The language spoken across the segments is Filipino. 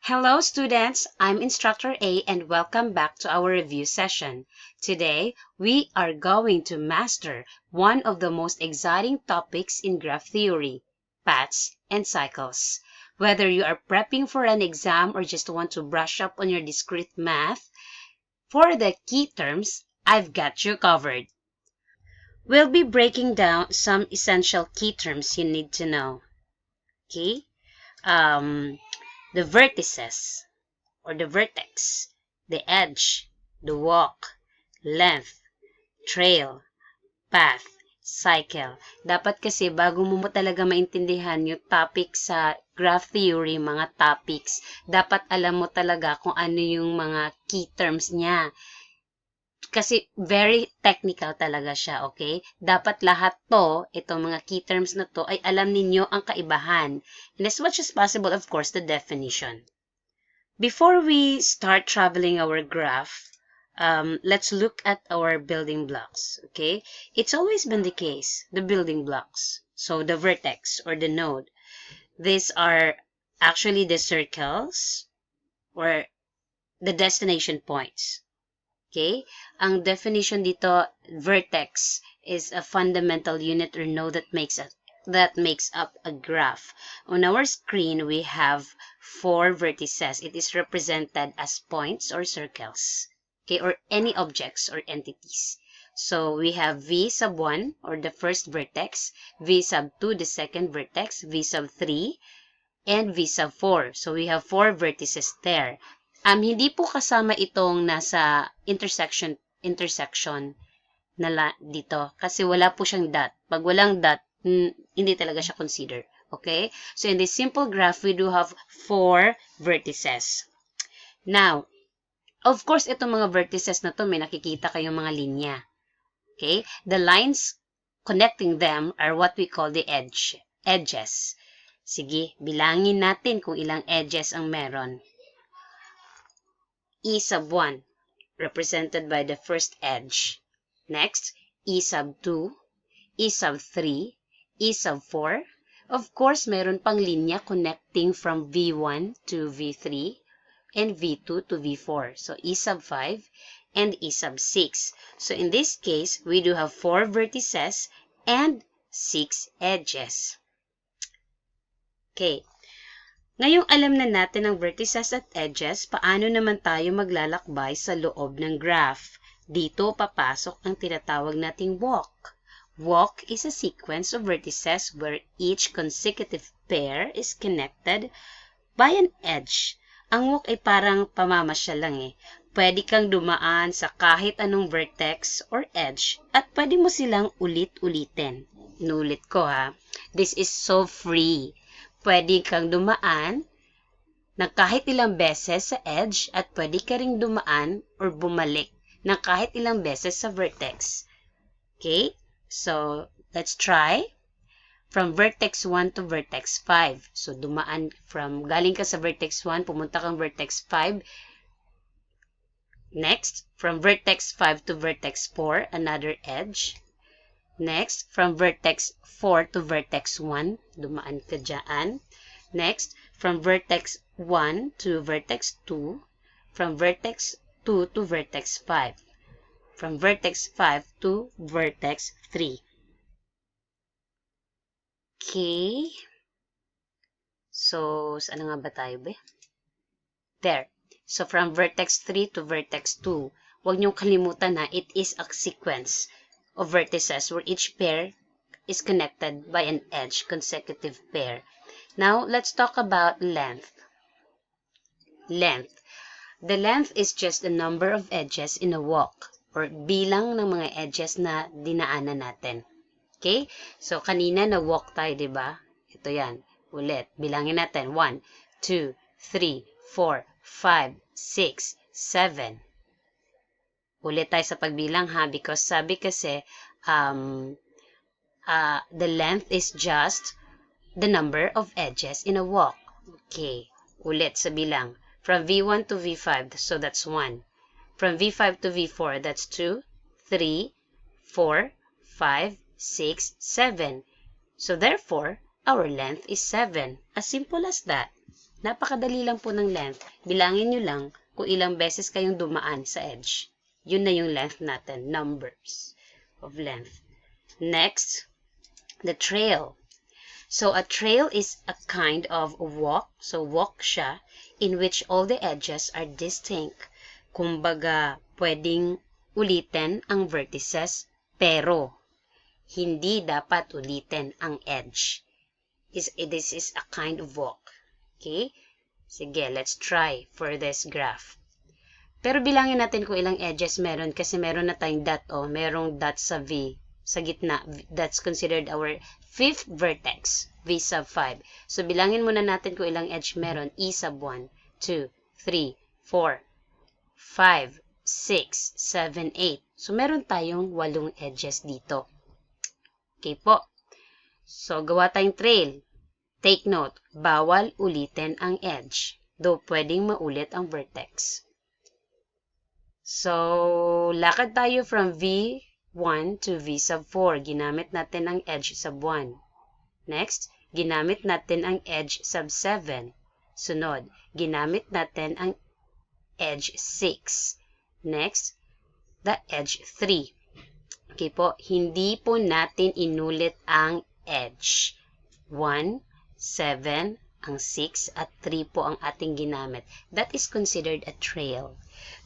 Hello students, I'm Instructor A and welcome back to our review session. Today, we are going to master one of the most exciting topics in graph theory, paths and cycles. Whether you are prepping for an exam or just want to brush up on your discrete math, for the key terms, I've got you covered. We'll be breaking down some essential key terms you need to know. Okay? The vertices, or the vertex, the edge, the walk, length, trail, path, cycle. Dapat kasi bago mo talaga maintindihan yung topic sa graph theory, mga topics, dapat alam mo talaga kung ano yung mga key terms niya. Kasi very technical talaga siya, okay? Dapat lahat itong mga key terms na to, ay alam ninyo ang kaibahan. And as much as possible, of course, the definition. Before we start traveling our graph, let's look at our building blocks, okay? It's always been the case, the building blocks. So the vertex or the node. These are actually the circles or the destination points. Okay? Ang definition dito, vertex is a fundamental unit or node that makes up a graph. On our screen, we have 4 vertices. It is represented as points or circles, okay, or any objects or entities. So we have V sub 1 or the first vertex, V sub 2 the second vertex, V sub 3, and V sub 4. So we have 4 vertices there. Hindi po kasama itong nasa intersection dito kasi wala po siyang dot. Pag walang dot, hindi talaga siya consider. Okay? So in this simple graph, we do have 4 vertices. Now, of course, itong mga vertices na to, may nakikita kayong mga linya. Okay? The lines connecting them are what we call the edges. Sige, bilangin natin kung ilang edges ang meron. E sub 1, represented by the first edge. Next, E sub 2, E sub 3, E sub 4. Of course, meron pang linya connecting from V1 to V3 and V2 to V4. So, E sub 5 and E sub 6. So, in this case, we do have 4 vertices and 6 edges. Okay. Ngayong alam na natin ang vertices at edges, paano naman tayo maglalakbay sa loob ng graph? Dito papasok ang tinatawag nating walk. Walk is a sequence of vertices where each consecutive pair is connected by an edge. Ang walk ay parang pamamasyal lang Pwede kang dumaan sa kahit anong vertex or edge at pwede mo silang ulit-ulitin. Inulit ko ha. This is so free. Pwede kang dumaan ng kahit ilang beses sa edge at pwede ka ring dumaan or bumalik ng kahit ilang beses sa vertex. Okay? So, let's try. From vertex 1 to vertex 5. So, galing ka sa vertex 1, pumunta kang vertex 5. Next, from vertex 5 to vertex 4, another edge. Next, from vertex 4 to vertex 1, dumaan ka dyan. Next, from vertex 1 to vertex 2, from vertex 2 to vertex 5, from vertex 5 to vertex 3. Okay. So, saan nga ba tayo ba? There. So, from vertex 3 to vertex 2, huwag niyong kalimutan na it is a sequence of vertices where each pair is connected by an edge, consecutive pair. Now, let's talk about length. Length. The length is just the number of edges in a walk or bilang ng mga edges na dinaanan natin. Okay? So, kanina na-walk tayo, diba? Ito yan. Ulit. Bilangin natin. 1, 2, 3, 4, 5, 6, 7. Ulit tayo sa pagbilang ha because sabi kasi the length is just the number of edges in a walk. Okay. Ulit sa bilang. From V1 to V5, so that's 1. From V5 to V4, that's 2, 3, 4, 5, 6, 7. So therefore, our length is 7. As simple as that. Napakadali lang po ng length. Bilangin nyo lang kung ilang beses kayong dumaan sa edge. Yun na yung length natin. Numbers of length. Next, the trail. So, a trail is a kind of walk. So, walk siya in which all the edges are distinct. Kumbaga, pwedeng ulitin ang vertices, pero hindi dapat ulitin ang edge. This is a kind of walk. Okay? Sige, let's try for this graph. Pero bilangin natin kung ilang edges meron kasi meron na tayong dot o merong dot sa V sa gitna. That's considered our fifth vertex, V sub 5. So bilangin muna natin kung ilang edge meron. E sub 1, 2, 3, 4, 5, 6, 7, 8. So meron tayong 8 edges dito. Okay po. So gawa tayong trail. Take note, bawal ulitin ang edge, though pwedeng maulit ang vertex. So, lakad tayo from V1 to V sub 4. Ginamit natin ang edge sub 1. Next, ginamit natin ang edge sub 7. Sunod, ginamit natin ang edge 6. Next, the edge 3. Okay po, hindi po natin inulit ang edge. 1, 7, ang 6, at 3 po ang ating ginamit. That is considered a trail.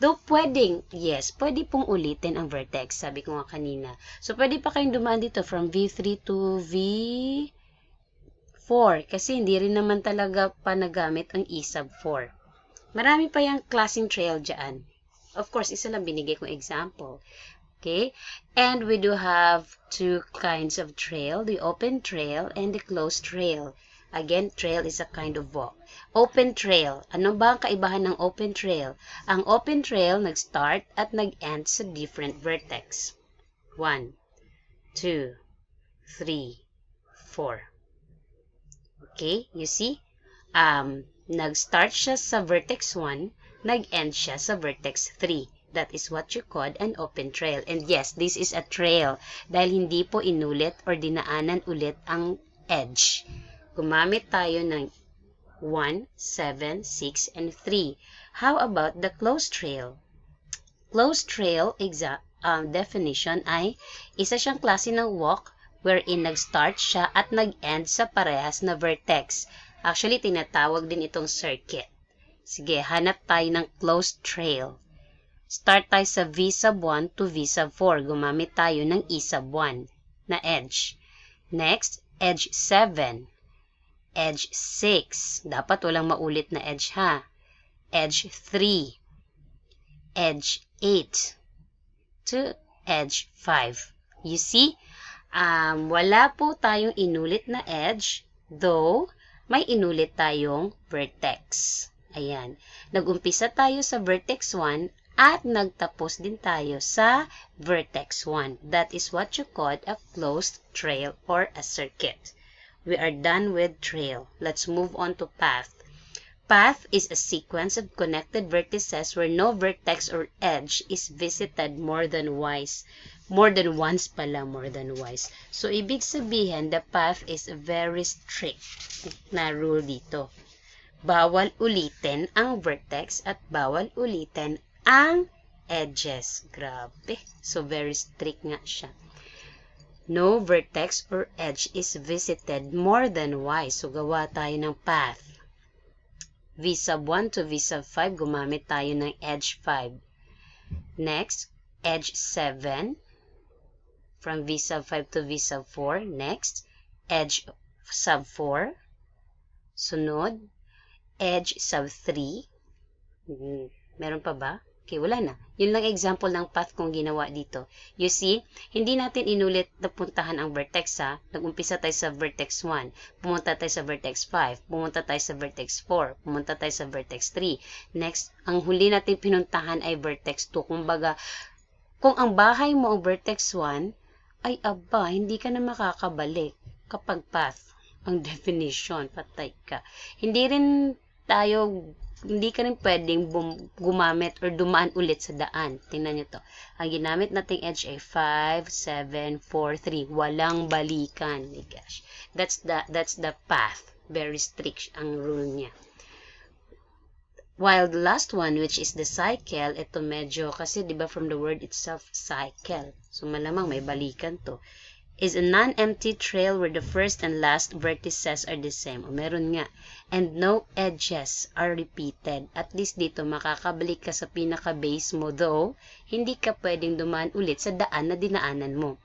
Though pwedeng, yes, pwede pong ulitin ang vertex, sabi ko nga kanina. So, pwede pa kayong dumaan dito from V3 to V4 kasi hindi rin naman talaga pa nagamit ang E sub 4. Marami pa yung klaseng trail dyan. Of course, isa lang binigay kong example. Okay? And we do have two kinds of trail, the open trail and the closed trail. Again, trail is a kind of walk. Open trail. Ano ba ang kaibahan ng open trail? Ang open trail nag-start at nag-end sa different vertex. 1, 2, 3, 4. Okay? You see? Nag-start siya sa vertex 1, nag-end siya sa vertex 3. That is what you call an open trail. And yes, this is a trail dahil hindi po inulit or dinaanan ulit ang edge. Gumamit tayo ng 1, 7, 6, and 3. How about the closed trail? Closed trail definition ay isa siyang klase ng walk wherein nag-start siya at nag-end sa parehas na vertex. Actually, tinatawag din itong circuit. Sige, hanap tayo ng closed trail. Start tayo sa V sub 1 to V sub 4. Gumamit tayo ng E sub 1 na edge. Next, edge 7. Edge 6. Dapat walang maulit na edge ha. Edge 3. Edge 8. To edge 5. You see? Wala po tayong inulit na edge, though may inulit tayong vertex. Ayan. Nag-umpisa tayo sa vertex 1 at nagtapos din tayo sa vertex 1. That is what you call a closed trail or a circuit. We are done with trail. Let's move on to path. Path is a sequence of connected vertices where no vertex or edge is visited more than once. So, ibig sabihin, the path is very strict na rule dito. Bawal ulitin ang vertex at bawal ulitin ang edges. Grabe. So, very strict nga siya. No vertex or edge is visited more than once. So, gawa tayo ng path. V sub 1 to V sub 5, gumamit tayo ng edge 5. Next, edge 7. From V sub 5 to V sub 4. Next, edge sub 4. Sunod, edge sub 3. Meron pa ba? Okay, wala na. Yun lang example ng path kong ginawa dito. You see, hindi natin inulit na puntahan ang vertex ha. Nag-umpisa tayo sa vertex 1. Pumunta tayo sa vertex 5. Pumunta tayo sa vertex 4. Pumunta tayo sa vertex 3. Next, ang huli natin pinuntahan ay vertex 2. Kumbaga, kung ang bahay mo ang vertex 1, ay aba, hindi ka na makakabalik kapag path. Ang definition, patay ka. Hindi ka rin pwedeng gumamit or dumaan ulit sa daan. Tingnan nyo to. Ang ginamit nating edge ay 5, 7, 4, 3. Walang balikan. My gosh. That's the path. Very strict ang rule niya. While the last one, which is the cycle, ito medyo, kasi diba from the word itself, cycle. So malamang may balikan to. Is a non-empty trail where the first and last vertices are the same. O meron nga. And no edges are repeated. At least dito makakabalik ka sa pinaka-base mo, though hindi ka pwedeng dumaan ulit sa daan na dinaanan mo.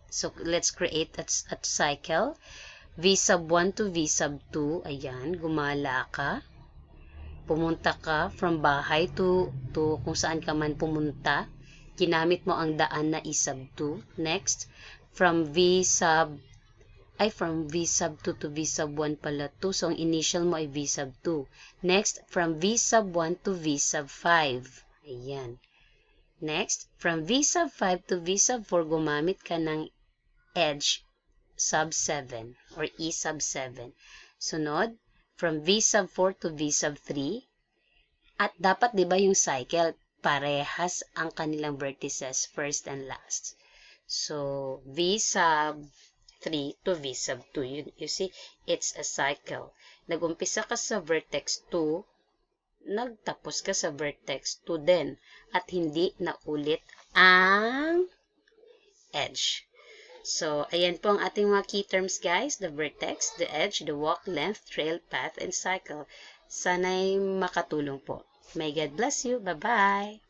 So let's create a cycle. V sub 1 to V sub 2. Ayan, gumala ka. Pumunta ka from bahay to kung saan ka man pumunta. Ginamit mo ang daan na E sub 2. Next, from V sub 2 to V sub 1 pala to. So, ang initial mo ay V sub 2. Next, from V sub 1 to V sub 5. Ayan. Next, from V sub 5 to V sub 4, gumamit ka ng edge sub 7 or E sub 7. Sunod, from V sub 4 to V sub 3. At dapat, di ba yung cycle, parehas ang kanilang vertices, first and last. So, V sub 3 to V sub 2. You see, it's a cycle. Nag-umpisa ka sa vertex 2, nagtapos ka sa vertex 2 din. At hindi na ulit ang edge. So, ayan po ang ating mga key terms, guys. The vertex, the edge, the walk, length, trail, path, and cycle. Sana'y makatulong po. May God bless you. Bye-bye!